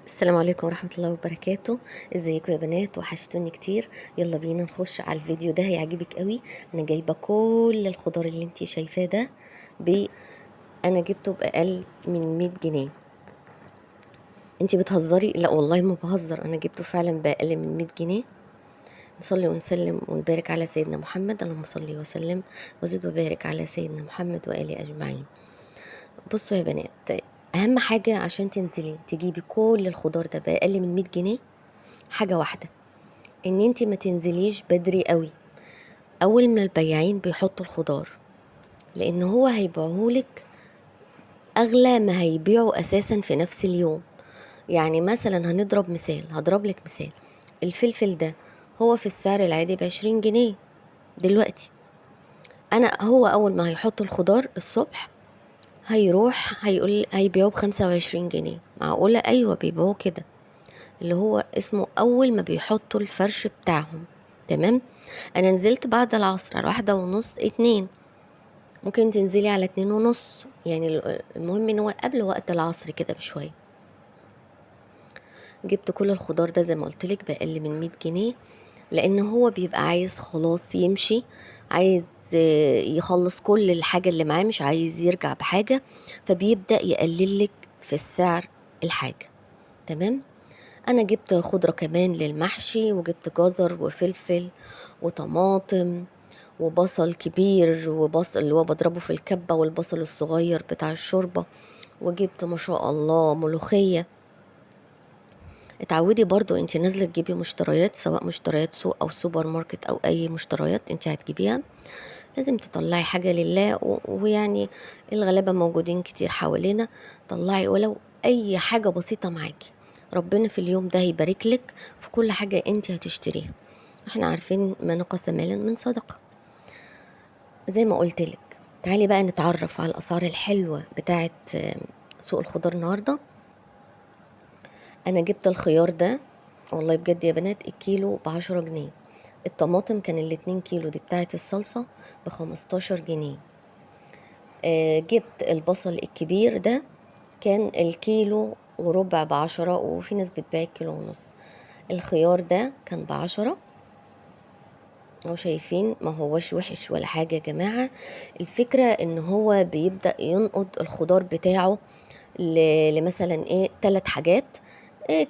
السلام عليكم ورحمة الله وبركاته. ازيكم يا بنات؟ وحشتوني كتير. يلا بينا نخش على الفيديو ده، هيعجبك قوي. انا جايبة كل الخضار اللي انتي شايفاه ده انا جبته بأقل من 100 جنيه. انتي بتهزري؟ لا والله ما بهزر، انا جبته فعلا بأقل من 100 جنيه. نصلي ونسلم ونبارك على سيدنا محمد، اللهم صلي وسلم وزد وبارك على سيدنا محمد وآله أجمعين. بصوا يا بنات، اهم حاجة عشان تنزلي تجيبي كل الخضار ده بأقل من 100 جنيه حاجة واحدة، ان انتي ما تنزليش بدري قوي اول ما البياعين بيحطوا الخضار، لان هو هيبيعهولك اغلى ما هيبيعوا اساسا في نفس اليوم. يعني مثلا هضرب لك مثال. الفلفل ده هو في السعر العادي ب20 جنيه دلوقتي. هو اول ما هيحطوا الخضار الصبح هيقول هيبيعوه ب25 جنيه. معقولة؟ ايوه بيبيعوه كده، اللي هو اسمه اول ما بيحطوا الفرش بتاعهم. تمام. انا نزلت بعد العصر على 1:30 2، ممكن تنزلي على 2:30. يعني المهم ان هو قبل وقت العصر كده بشوية. جبت كل الخضار ده زي ما قلتلك بأقل من 100 جنيه، لان هو بيبقى عايز خلاص يمشي، عايز يخلص كل الحاجة اللي معاه، مش عايز يرجع بحاجة، فبيبدأ يقللك في السعر الحاجة. تمام. انا جبت خضرة كمان للمحشي، وجبت جزر وفلفل وطماطم وبصل كبير، وبصل اللي هو بضربه في الكبة، والبصل الصغير بتاع الشوربة، وجبت ما شاء الله ملوخية. اتعودي برضو انت نازلة تجيبي مشتريات، سواء مشتريات سوق او سوبر ماركت او اي مشتريات انت هتجيبيها، لازم تطلعي حاجة لله. ويعني الغلابة موجودين كتير حوالينا، طلعي ولو اي حاجة بسيطة معاكي، ربنا في اليوم ده هيبارك لك في كل حاجة انت هتشتريها. احنا عارفين ما نقص مالا من صدقة. زي ما قلتلك، تعالي بقى نتعرف على الأسعار الحلوة بتاعت سوق الخضار النهاردة. أنا جبت الخيار ده والله بجد يا بنات الكيلو ب10 جنيه. الطماطم كان ال2 كيلو دي بتاعت الصلصة ب15 جنيه. جبت البصل الكبير ده كان الكيلو وربع ب10، وفي ناس بتبيع الكيلو ونص. الخيار ده كان ب10. او شايفين ما هوش وحش ولا حاجة يا جماعة. الفكرة ان هو بيبدأ ينقض الخضار بتاعه لمثلا 3 حاجات.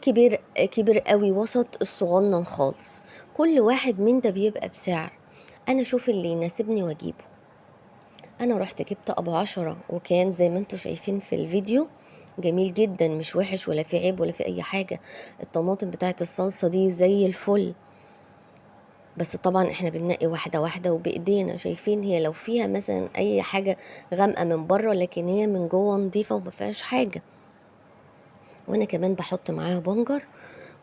كبير كبير قوي، وسط، الصغنن خالص. كل واحد من ده بيبقى بسعر. انا اشوف اللي يناسبني واجيبه. انا رحت جبت ابو 10، وكان زي ما انتوا شايفين في الفيديو جميل جدا، مش وحش ولا في عيب ولا في اي حاجة. الطماطم بتاعت الصلصة دي زي الفل. بس طبعا احنا بننقي واحدة واحدة وبايدينا، شايفين هي لو فيها مثلا اي حاجة غامقة من بره، لكن هي من جوه نظيفة وما فيهاش حاجة. وانا كمان بحط معاها بنجر،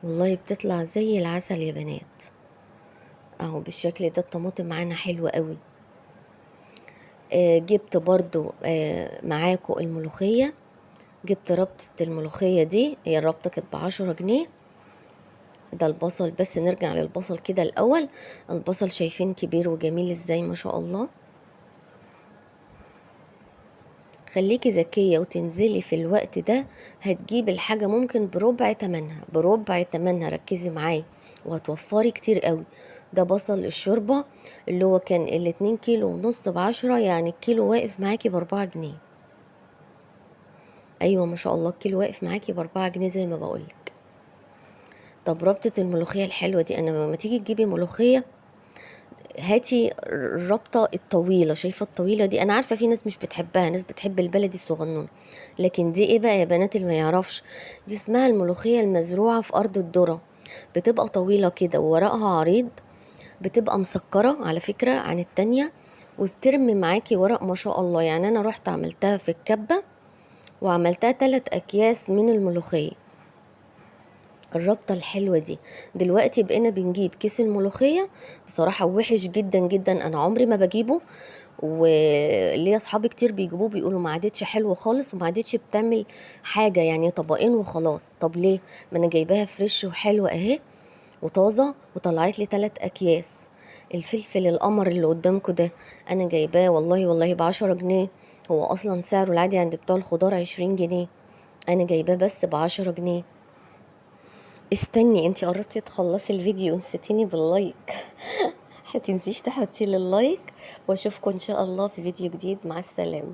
والله بتطلع زي العسل يا بنات. اهو بالشكل ده الطماطم معانا حلوة قوي. جبت برضو معاكو الملوخية. جبت ربطة الملوخية دي، هي الربطة كانت ب10 جنيه. ده البصل، بس نرجع للبصل كده الاول. البصل شايفين كبير وجميل ازاي، ما شاء الله. خليكي ذكية وتنزلي في الوقت ده، هتجيب الحاجة ممكن بربع تمنها. ركزي معايا وهتوفري كتير قوي. ده بصل الشوربة اللي هو كان ال2 كيلو ونص ب10، يعني الكيلو واقف معاكي ب4 جنيه. ايوه ما شاء الله، الكيلو واقف معاكي ب4 جنيه زي ما بقولك. طب ربطة الملوخية الحلوة دي، انا لما تيجي تجيبي ملوخية هاتي الربطة الطويلة. شايفة الطويلة دي؟ انا عارفة في ناس مش بتحبها، ناس بتحب البلدي الصغنون، لكن دي ايه بقى يا بنات اللي ما يعرفش؟ دي اسمها الملوخية المزروعة في ارض الذرة. بتبقى طويلة كده وورقها عريض، بتبقى مسكرة على فكرة عن التانية، وبترمي معاكي ورق ما شاء الله. يعني انا رحت عملتها في الكبة، وعملتها 3 اكياس من الملوخية. الربطة الحلوة دي. دلوقتي بقينا بنجيب كيس الملوخية، بصراحة وحش جدا جدا، انا عمري ما بجيبه. وليا اصحابي كتير بيجيبوه بيقولوا ما عادتش حلوة خالص، وما عادتش بتعمل حاجة، يعني طبقين وخلاص. طب ليه؟ ما انا جايباها فريش وحلوة اهي وطازة، وطلعت لي 3 اكياس. الفلفل القمر اللي قدامكم ده انا جايباه والله والله ب10 جنيه. هو اصلا سعره العادي عند بتوع الخضار 20 جنيه، انا جايباه بس ب10 جنيه. استني، انتي قربتي تخلصي الفيديو نسيتيني باللايك. متنسيش تحطي لي اللايك، واشوفكم ان شاء الله في فيديو جديد. مع السلامة.